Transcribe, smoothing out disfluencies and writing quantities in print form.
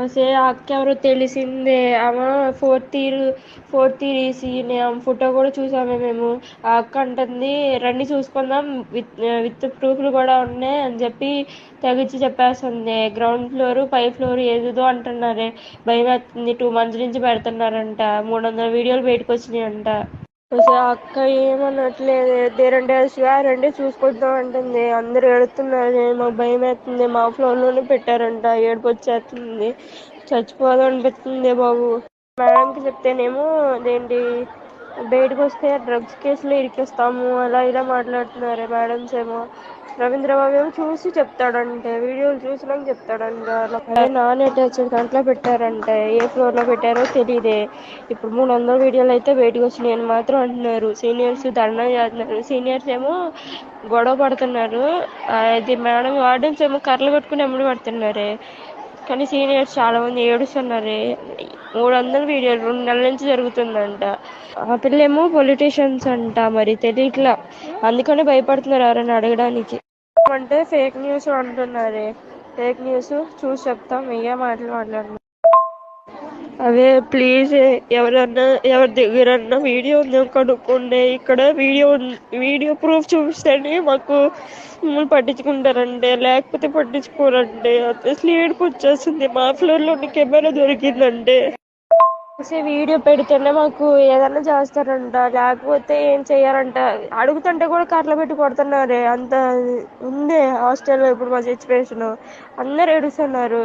అసే ఆ అక్క ఎవరో తెలిసిందే. ఆమె ఫోర్త్ ఇయర్ ఈసీనే. ఆమె ఫోటో కూడా చూసామే మేము. ఆ అక్క అంటుంది రండి చూసుకుందాం, విత్ ప్రూఫ్లు కూడా ఉన్నాయి అని చెప్పి తెగిచ్చి చెప్పేస్తుంది. గ్రౌండ్ ఫ్లోర్, పై ఫ్లోర్ ఏదేదో అంటున్నారే. భయం వేస్తుంది. 2 months నుంచి పెడుతున్నారంట. 300 వీడియోలు బయటకు వచ్చినాయంట. అసలు ఆ అక్క ఏమనట్లేదు. దేరంటే రండి చూసుకుంటాం అంటుంది. అందరు ఏడుతున్నారు. మాకు భయం వేస్తుంది. మా ఫ్లోర్ లోనే పెట్టారంట. ఏడుపు వచ్చేస్తుంది. చచ్చిపోదాం అనిపిస్తుంది బాబు. మేడంకి చెప్తేనేమో అదేంటి బయటకు వస్తే డ్రగ్స్ కేసులో ఇరికిస్తాము అలా ఇలా మాట్లాడుతున్నారే మేడమ్స్ ఏమో. రవీంద్రబాబు ఏమో చూసి చెప్తాడంటే, వీడియోలు చూసినాక చెప్తాడంట. అదే నాన్ అటాచ్డ్ దాంట్లో పెట్టారంటే. ఏ ఫ్లోర్ లో పెట్టారో తెలియదే. ఇప్పుడు 300 వీడియోలు అయితే బయటకు వచ్చినాయి అని మాత్రం అంటున్నారు. సీనియర్స్ ధర్నా చేస్తున్నారు. సీనియర్స్ ఏమో గొడవ పడుతున్నారు. అది మేడం వార్డెన్స్ ఏమో కర్రలు పట్టుకుని ఎమ్మడి పడుతున్నారే. కానీ సీనియర్స్ చాలా మంది ఏడుస్తున్నారే. 300 వీడియోలు 2 నెలల నుంచి జరుగుతుందంట. ఆ పిల్లేమో పొలిటీషియన్స్ అంట. మరి తెలియట్లా, అందుకనే భయపడుతున్నారు ఎవరైనా అడగడానికి. అంటే ఫేక్ న్యూస్ అంటున్నారే. ఫేక్ న్యూస్ చూసి చెప్తాం, ఏ మాటలు మాట్లాడుతున్నాం. అదే ప్లీజ్ ఎవరన్నా, ఎవరి దగ్గరన్నా వీడియో ఉందేమో కనుక్కోండి. ఇక్కడ వీడియో ప్రూఫ్ చూపిస్తేనే మాకు మమ్మల్ని పట్టించుకుంటారండి, లేకపోతే పట్టించుకోరండి. అసలు ఏడుపు వచ్చేస్తుంది. మా ఫ్లోర్ లో కెమెరా దొరికిందంటే వీడియో పెడితేనే మాకు ఏదన్నా చేస్తారంట, లేకపోతే ఏం చెయ్యారంట. అడుగుతుంటే కూడా కర్రలు పెట్టి కొడుతున్నారే. అంత ఉంది హాస్టల్లో ఇప్పుడు మా సిచ్యువేషన్. అందరు ఏడుస్తున్నారు.